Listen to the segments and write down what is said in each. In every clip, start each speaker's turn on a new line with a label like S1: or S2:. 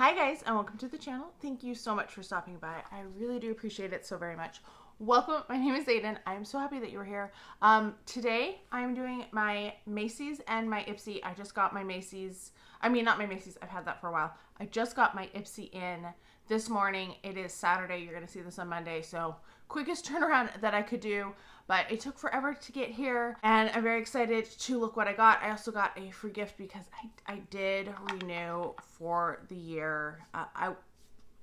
S1: Hi guys, and welcome to the channel. Thank you so much for stopping by. I really do appreciate it so very much. Welcome, my name is Aiden. I'm so happy that you're here. Today I'm doing my Macy's and my Ipsy. I just got my Macy's, not my Macy's, I've had that for a while. I just got my Ipsy in this morning. It is Saturday, you're gonna see this on Monday, so quickest turnaround that I could do, but it took forever to get here, and I'm very excited to look what I got. I also got a free gift because I did renew for the year. I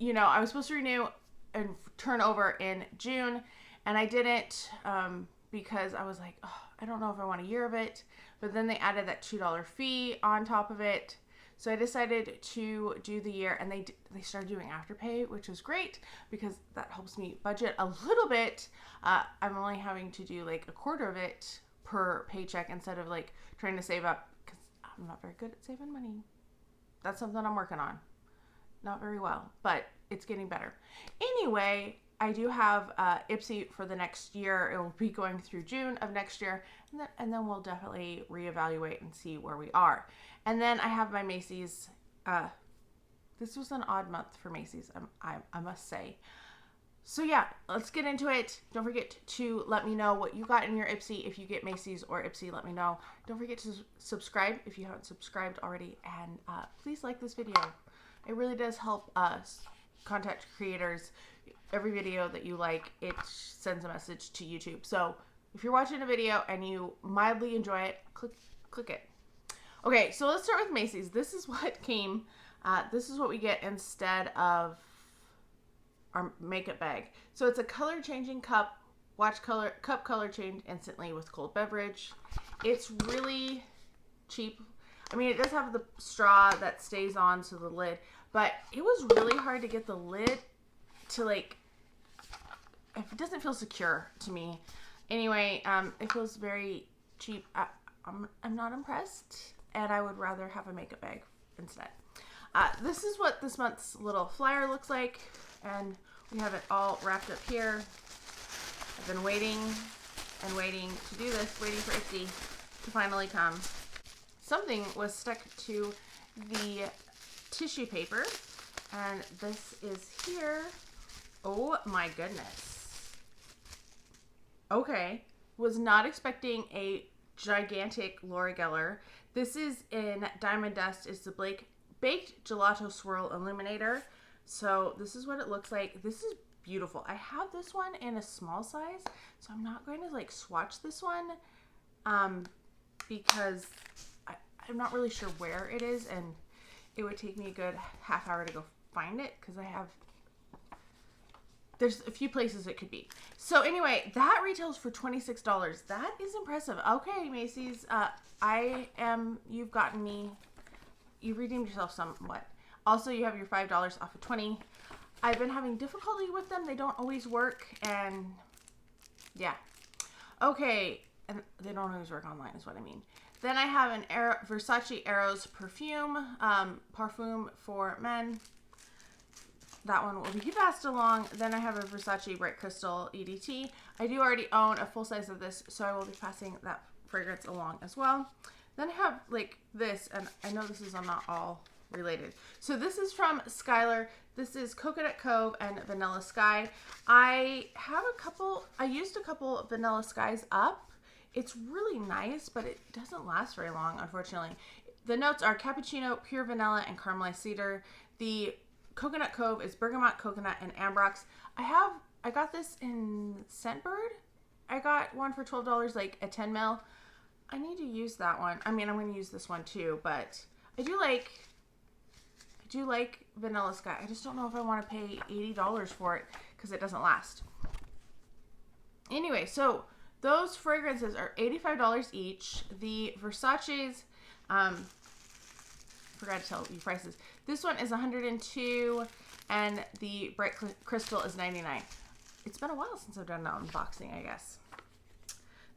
S1: was supposed to renew and turn over in June, and I didn't because I was like, oh, I don't know if I want a year of it, but then they added that $2 fee on top of it. So I decided to do the year, and they started doing Afterpay, which was great because that helps me budget a little bit. I'm only having to do like a quarter of it per paycheck instead of like trying to save up because I'm not very good at saving money. That's something I'm working on. Not very well, but it's getting better. Anyway, I do have Ipsy for the next year. It will be going through June of next year, and then we'll definitely reevaluate and see where we are. And then I have my Macy's. This was an odd month for Macy's, I must say. So yeah, let's get into it. Don't forget to let me know what you got in your Ipsy. If you get Macy's or Ipsy, let me know. Don't forget to subscribe if you haven't subscribed already, and please like this video. It really does help us content creators. Every video that you like, it sends a message to YouTube. So if you're watching a video and you mildly enjoy it, click it. Okay, so let's start with Macy's. This is what came. This is what we get instead of our makeup bag. So it's a color changing cup. Cup color change instantly with cold beverage. It's really cheap. I mean, it does have the straw that stays on to the lid, but it was really hard to get the lid to like, it doesn't feel secure to me. Anyway, it feels very cheap. I'm not impressed, and I would rather have a makeup bag instead. This is what this month's little flyer looks like, and we have it all wrapped up here. I've been waiting and waiting to do this, waiting for Ipsy to finally come. Something was stuck to the tissue paper, and this is here. Oh my goodness. Okay. Was not expecting a gigantic Laura Geller. This is in Diamond Dust. It's the Baked Gelato Swirl Illuminator. So this is what it looks like. This is beautiful. I have this one in a small size, so I'm not going to like swatch this one because I'm not really sure where it is, and it would take me a good half hour to go find it because there's a few places it could be. So anyway, that retails for $26. That is impressive. Okay, Macy's, you've gotten me, you've redeemed yourself somewhat. Also, you have your $5 off of 20. I've been having difficulty with them. They don't always work, and yeah. Okay, and they don't always work online is what I mean. Then I have an Versace Eros perfume, Parfum for men. That one will be passed along. Then I have a Versace Bright Crystal EDT. I do already own a full size of this, so I will be passing that fragrance along as well. Then I have like this, and I know this is not all related. So this is from Skylar. This is Coconut Cove and Vanilla Sky. I used a couple of Vanilla Skies up. It's really nice, but it doesn't last very long, unfortunately. The notes are cappuccino, pure vanilla, and caramelized cedar. The Coconut Cove is bergamot, coconut, and ambrox. I got this in Scentbird. I got one for $12, like a 10 ml. I need to use that one. I mean, I'm going to use this one too, but I do like Vanilla Sky. I just don't know if I want to pay $80 for it because it doesn't last. Anyway, so those fragrances are $85 each. The Versace's, forgot to tell you prices. This one is $102, and the Bright Crystal is $99. It's been a while since I've done an unboxing, I guess.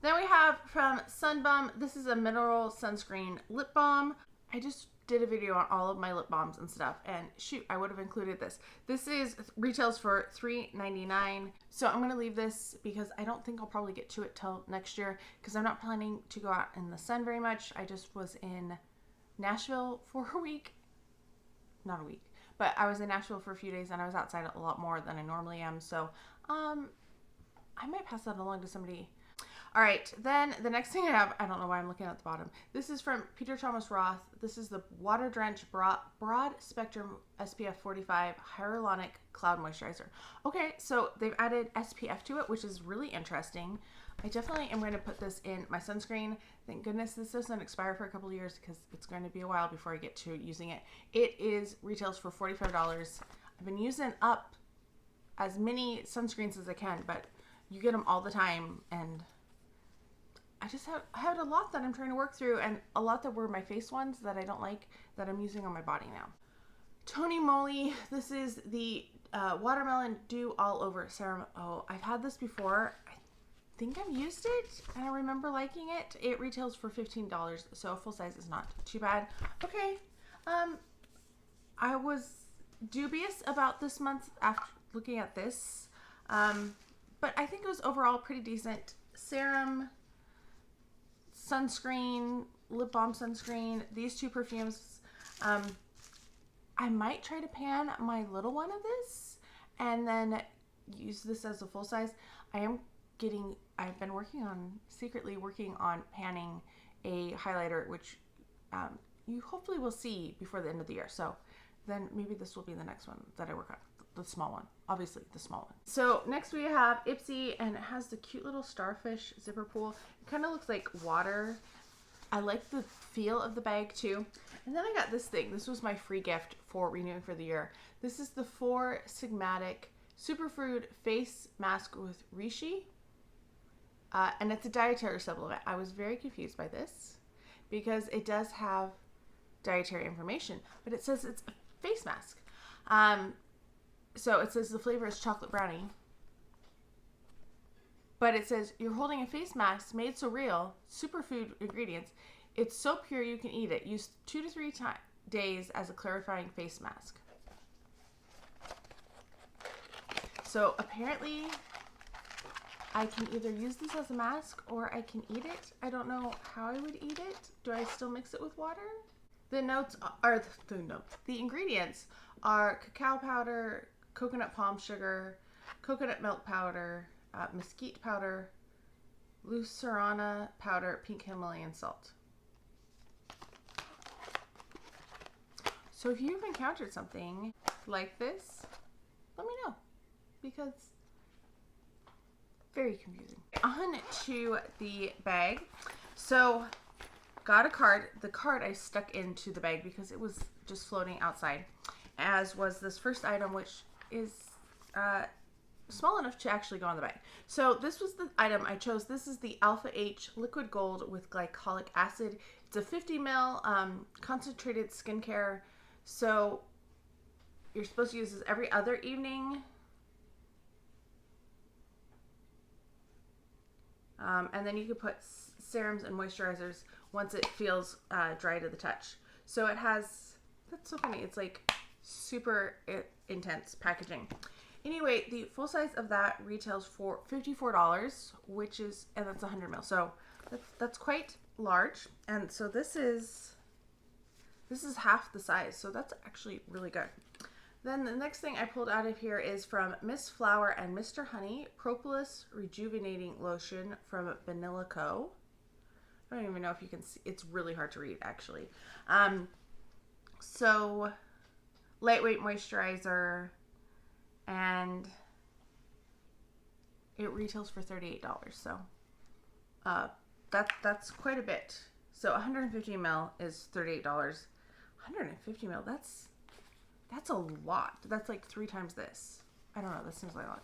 S1: Then we have from Sunbum. This is a mineral sunscreen lip balm. I just did a video on all of my lip balms and stuff, and shoot, I would have included this. This retails for $3.99. So I'm going to leave this because I don't think I'll probably get to it till next year because I'm not planning to go out in the sun very much. I just was in Nashville for a week. Not a week, but I was in Nashville for a few days and I was outside a lot more than I normally am. So I might pass that along to somebody. All right, then the next thing I have, I don't know why I'm looking at the bottom. This is from Peter Thomas Roth. This is the Water Drench Broad Spectrum SPF 45 Hyaluronic Cloud Moisturizer. Okay, so they've added SPF to it, which is really interesting. I definitely am going to put this in my sunscreen. Thank goodness this doesn't expire for a couple of years because it's going to be a while before I get to using it. It retails for $45. I've been using up as many sunscreens as I can, but you get them all the time, and I had a lot that I'm trying to work through, and a lot that were my face ones that I don't like that I'm using on my body now. Tony Moly, this is the Watermelon Dew All Over Serum. Oh, I've had this before. I think I've used it, and I remember liking it. It retails for $15, so full size is not too bad. Okay, I was dubious about this month after looking at this, but I think it was overall pretty decent. Serum, sunscreen, lip balm sunscreen, these two perfumes. I might try to pan my little one of this and then use this as a full size. I've been secretly working on panning a highlighter, which you hopefully will see before the end of the year. So then maybe this will be the next one that I work on. The small one, obviously the small one. So next we have Ipsy, and it has the cute little starfish zipper pull. It kind of looks like water. I like the feel of the bag too. And then I got this thing. This was my free gift for renewing for the year. This is the 4 Sigmatic Superfood Face Mask with Reishi. And it's a dietary supplement. I was very confused by this because it does have dietary information, but it says it's a face mask. So it says the flavor is chocolate brownie, but it says you're holding a face mask made so real, superfood ingredients. It's so pure you can eat it. Use 2 to 3 days as a clarifying face mask. So apparently I can either use this as a mask or I can eat it. I don't know how I would eat it. Do I still mix it with water? The ingredients are cacao powder, coconut palm sugar, coconut milk powder, mesquite powder, lucerne powder, pink Himalayan salt. So if you've encountered something like this, let me know, because very confusing. On to the bag. So got a card. The card I stuck into the bag because it was just floating outside, as was this first item, which is small enough to actually go on the bag. So this was the item I chose. This is the Alpha H Liquid Gold with glycolic acid. It's a 50 ml concentrated skincare. So you're supposed to use this every other evening. And then you could put serums and moisturizers once it feels dry to the touch. So it has, that's so funny, it's like super intense packaging. Anyway, the full size of that retails for $54, which is, and that's 100 ml. So that's quite large. And so this is half the size. So that's actually really good. Then the next thing I pulled out of here is from Miss Flower and Mr. Honey Propolis Rejuvenating Lotion from BANILA Cove. I don't even know if you can see. It's really hard to read, actually. So lightweight moisturizer, and it retails for $38. So that's quite a bit. So 150 ml is $38. 150 ml, that's a lot. That's like 3 times this. I don't know. That seems like a lot.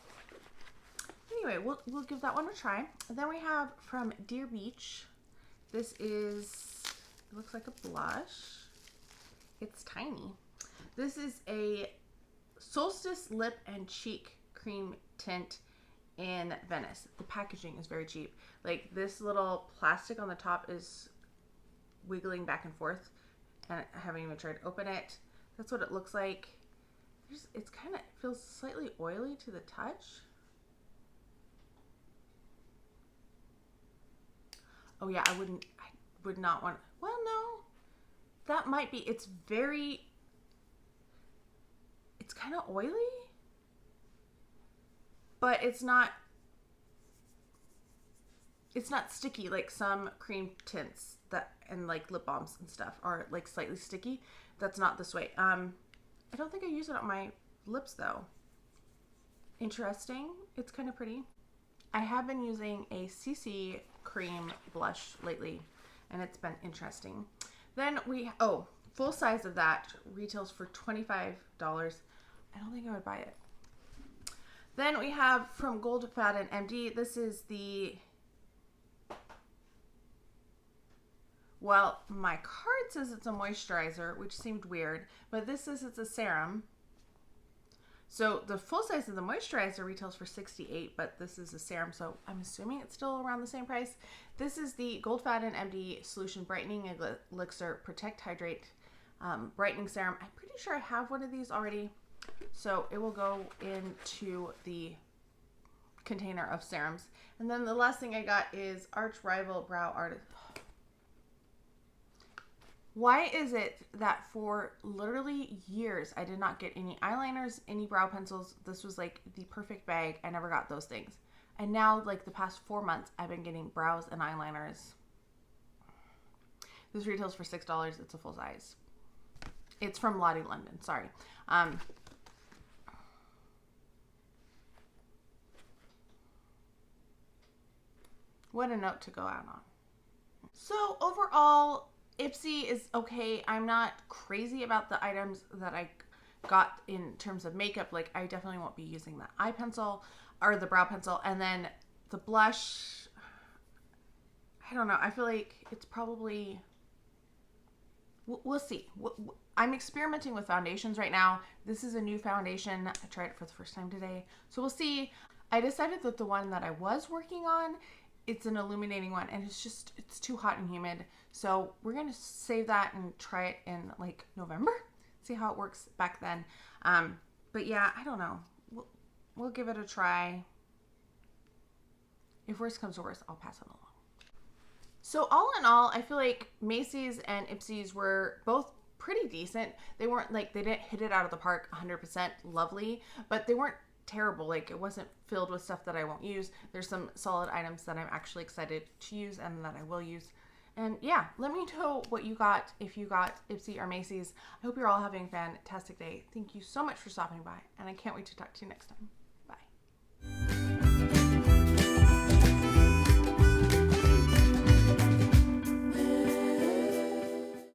S1: Anyway, we'll give that one a try. And then we have from Deer Beach. This is, it looks like a blush. It's tiny. This is a Solstice Lip and Cheek Cream Tint in Venice. The packaging is very cheap. Like, this little plastic on the top is wiggling back and forth, and I haven't even tried to open it. That's what it looks like. It's kind of feels slightly oily to the touch. Oh yeah, I would not want, well, no, that might be, it's very, It's kind of oily, but it's not sticky like some cream tints that and like lip balms and stuff are like slightly sticky. That's not this way. I don't think I use it on my lips though. Interesting. It's kind of pretty. I have been using a CC cream blush lately, and it's been interesting. Then full size of that retails for $25. I don't think I would buy it. Then we have from GOLDFADEN MD. This is the, well, my card says it's a moisturizer, which seemed weird, but this says it's a serum. So the full size of the moisturizer retails for $68, but this is a serum, so I'm assuming it's still around the same price. This is the GOLDFADEN MD Solution Brightening Elixir Protect Hydrate Brightening Serum. I'm pretty sure I have one of these already, so it will go into the container of serums. And then the last thing I got is Arch Rival Brow Artist. Why is it that for literally years I did not get any eyeliners, any brow pencils? This was like the perfect bag. I never got those things. And now, like the past 4 months, I've been getting brows and eyeliners. This retails for $6. It's a full size. It's from Lottie London. Sorry. What a note to go out on. So overall, Ipsy is okay. I'm not crazy about the items that I got in terms of makeup. Like, I definitely won't be using the eye pencil or the brow pencil. And then the blush, I don't know. I feel like it's probably, we'll see. I'm experimenting with foundations right now. This is a new foundation. I tried it for the first time today. So we'll see. I decided that the one that I was working on, it's an illuminating one, and it's too hot and humid. So we're going to save that and try it in like November, see how it works back then. But yeah, I don't know. We'll give it a try. If worse comes to worse, I'll pass it along. So all in all, I feel like Macy's and Ipsy's were both pretty decent. They weren't like, they didn't hit it out of the park 100% lovely, but they weren't terrible. Like, it wasn't filled with stuff that I won't use. There's some solid items that I'm actually excited to use and that I will use. And yeah, let me know what you got, if you got Ipsy or Macy's. I hope you're all having a fantastic day. Thank you so much for stopping by, and I can't wait to talk to you next time. Bye.